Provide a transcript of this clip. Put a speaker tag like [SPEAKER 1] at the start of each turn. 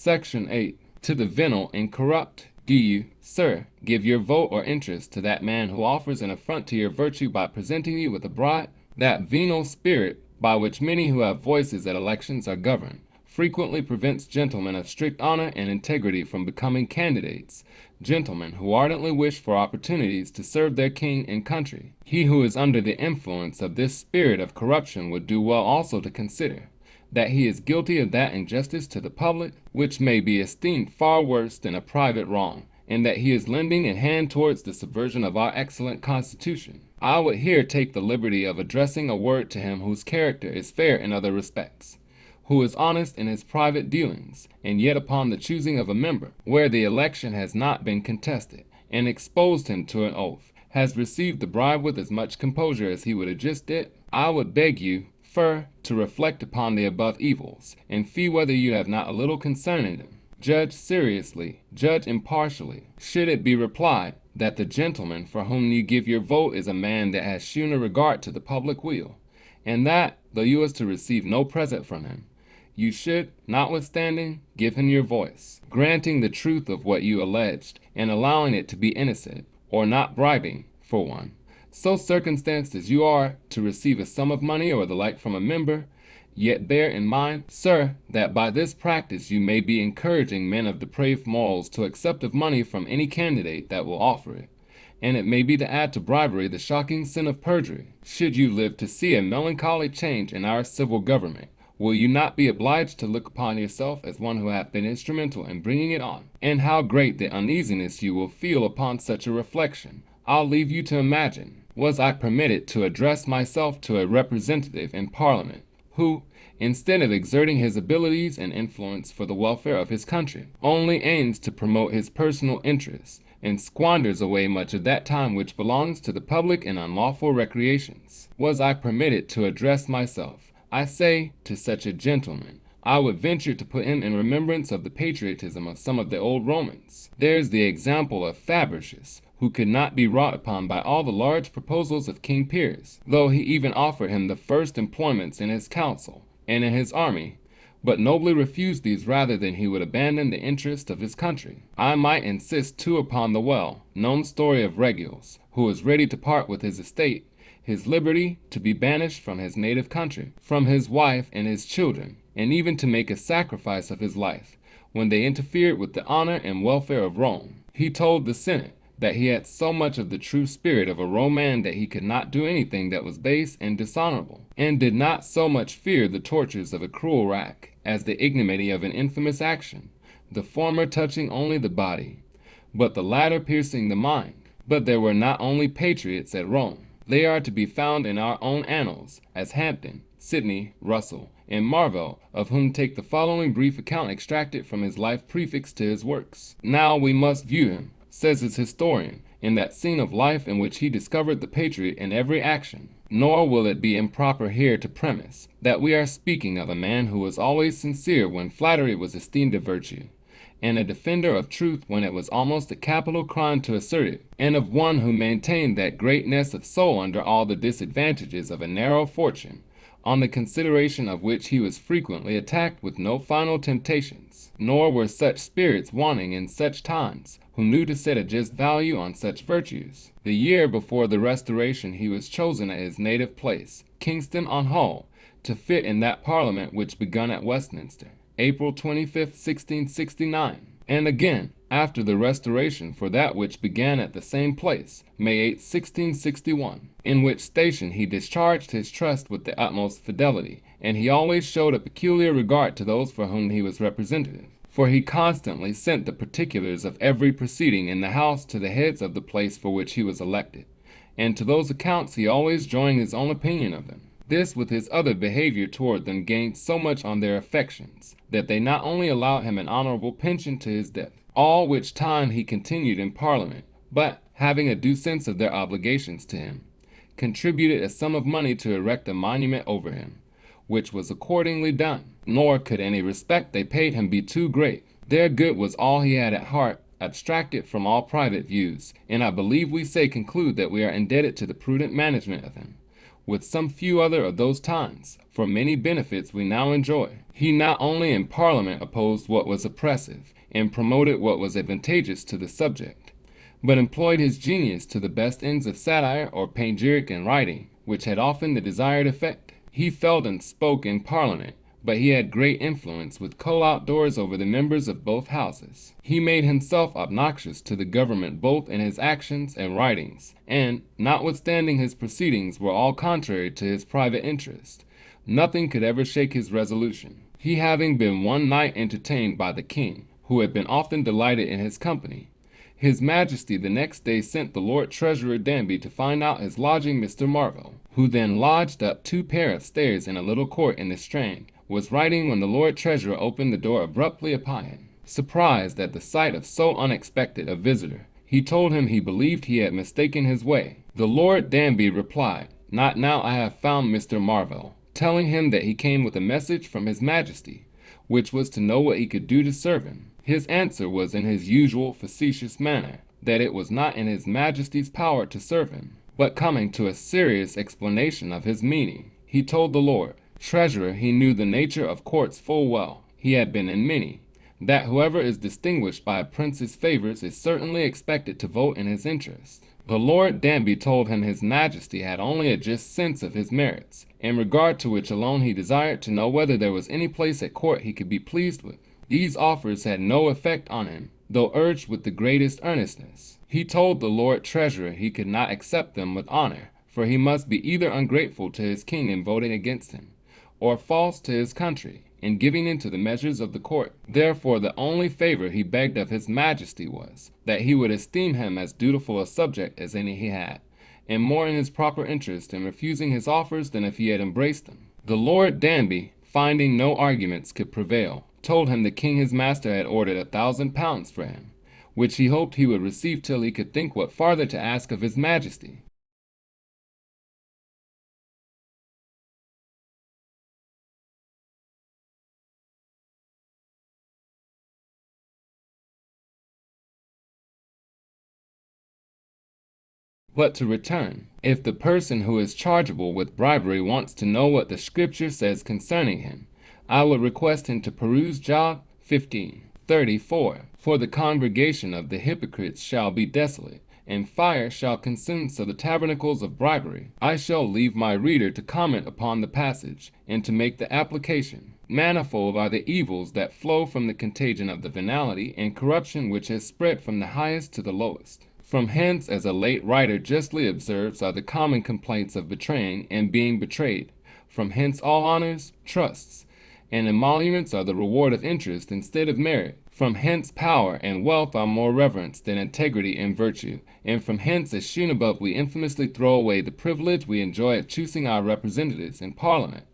[SPEAKER 1] Section 8. To the venal and corrupt, do you, sir, give your vote or interest to that man who offers an affront to your virtue by presenting you with a bribe? That venal spirit, by which many who have voices at elections are governed, frequently prevents gentlemen of strict honor and integrity from becoming candidates, gentlemen who ardently wish for opportunities to serve their king and country. He who is under the influence of this spirit of corruption would do well also to consider that he is guilty of that injustice to the public, which may be esteemed far worse than a private wrong, and that he is lending a hand towards the subversion of our excellent Constitution. I would here take the liberty of addressing a word to him whose character is fair in other respects, who is honest in his private dealings, and yet upon the choosing of a member, where the election has not been contested, and exposed him to an oath, has received the bribe with as much composure as he would have just did. I would beg you, to reflect upon the above evils, and see whether you have not a little concern in them. Judge seriously, judge impartially. Should it be replied that the gentleman for whom you give your vote is a man that has shewn a regard to the public weal, and that, though you was to receive no present from him, you should, notwithstanding, give him your voice, granting the truth of what you alleged, and allowing it to be innocent, or not bribing, for one, so circumstanced as you are to receive a sum of money or the like from a member, yet bear in mind, sir, that by this practice you may be encouraging men of depraved morals to accept of money from any candidate that will offer it, and it may be to add to bribery the shocking sin of perjury. Should you live to see a melancholy change in our civil government, will you not be obliged to look upon yourself as one who hath been instrumental in bringing it on? And how great the uneasiness you will feel upon such a reflection, I'll leave you to imagine. Was I permitted to address myself to a representative in Parliament, who, instead of exerting his abilities and influence for the welfare of his country, only aims to promote his personal interests, and squanders away much of that time which belongs to the public in unlawful recreations? Was I permitted to address myself, I say, to such a gentleman, I would venture to put him in remembrance of the patriotism of some of the old Romans. There's the example of Fabricius, who could not be wrought upon by all the large proposals of King Piers, though he even offered him the first employments in his council and in his army, but nobly refused these rather than he would abandon the interest of his country. I might insist too upon the well-known story of Regulus, who was ready to part with his estate, his liberty, to be banished from his native country, from his wife and his children, and even to make a sacrifice of his life, when they interfered with the honor and welfare of Rome. He told the Senate that he had so much of the true spirit of a Roman that he could not do anything that was base and dishonorable, and did not so much fear the tortures of a cruel rack as the ignominy of an infamous action, the former touching only the body, but the latter piercing the mind. But there were not only patriots at Rome. They are to be found in our own annals, as Hampden, Sidney, Russell, and Marvell, of whom take the following brief account extracted from his life prefixed to his works. Now we must view him, says his historian, in that scene of life in which he discovered the patriot in every action. Nor will it be improper here to premise that we are speaking of a man who was always sincere when flattery was esteemed a virtue, and a defender of truth when it was almost a capital crime to assert it, and of one who maintained that greatness of soul under all the disadvantages of a narrow fortune, on the consideration of which he was frequently attacked with no final temptations. Nor were such spirits wanting in such times, who knew to set a just value on such virtues. The year before the Restoration he was chosen at his native place, Kingston on Hull, to fit in that Parliament which begun at Westminster, April 25th, 1669, and again after the Restoration for that which began at the same place, May 8, 1661, in which station he discharged his trust with the utmost fidelity, and he always showed a peculiar regard to those for whom he was representative, for he constantly sent the particulars of every proceeding in the House to the heads of the place for which he was elected, and to those accounts he always joined his own opinion of them. This with his other behavior toward them gained so much on their affections, that they not only allowed him an honorable pension to his death, all which time he continued in Parliament, but, having a due sense of their obligations to him, contributed a sum of money to erect a monument over him, which was accordingly done. Nor could any respect they paid him be too great. Their good was all he had at heart, abstracted from all private views, and I believe we say conclude that we are indebted to the prudent management of him, with some few other of those times, for many benefits we now enjoy. He not only in Parliament opposed what was oppressive, and promoted what was advantageous to the subject, but employed his genius to the best ends of satire or panegyric in writing, which had often the desired effect. He felt and spoke in Parliament, but he had great influence with co-outdoors over the members of both houses. He made himself obnoxious to the government both in his actions and writings, and, notwithstanding his proceedings were all contrary to his private interest, nothing could ever shake his resolution. He having been one night entertained by the king, who had been often delighted in his company, his Majesty the next day sent the Lord Treasurer Danby to find out his lodging Mr. Marvell, who then lodged up 2 pair of stairs in a little court in the Strand, was writing when the Lord Treasurer opened the door abruptly upon him. Surprised at the sight of so unexpected a visitor, he told him he believed he had mistaken his way. The Lord Danby replied, "Not now I have found Mr. Marvell," telling him that he came with a message from his Majesty, which was to know what he could do to serve him. His answer was in his usual facetious manner, that it was not in his Majesty's power to serve him. But coming to a serious explanation of his meaning, he told the Lord Treasurer he knew the nature of courts full well, he had been in many, that whoever is distinguished by a prince's favors is certainly expected to vote in his interest. The Lord Danby told him his Majesty had only a just sense of his merits, in regard to which alone he desired to know whether there was any place at court he could be pleased with. These offers had no effect on him, though urged with the greatest earnestness. He told the Lord Treasurer he could not accept them with honor, for he must be either ungrateful to his king in voting against him, or false to his country in giving in to the measures of the court. Therefore the only favor he begged of his Majesty was, that he would esteem him as dutiful a subject as any he had, and more in his proper interest in refusing his offers than if he had embraced them. The Lord Danby, finding no arguments could prevail, told him the king his master had ordered £1,000 for him, which he hoped he would receive till he could think what farther to ask of his Majesty. But to return, if the person who is chargeable with bribery wants to know what the Scripture says concerning him, I would request him to peruse Job 15:34. For the congregation of the hypocrites shall be desolate, and fire shall consume so the tabernacles of bribery. I shall leave my reader to comment upon the passage, and to make the application. Manifold are the evils that flow from the contagion of the venality and corruption which has spread from the highest to the lowest. From hence, as a late writer justly observes, are the common complaints of betraying and being betrayed. From hence all honors, trusts, and emoluments are the reward of interest instead of merit. From hence power and wealth are more reverenced than integrity and virtue. And from hence, as shewn above, we infamously throw away the privilege we enjoy of choosing our representatives in Parliament,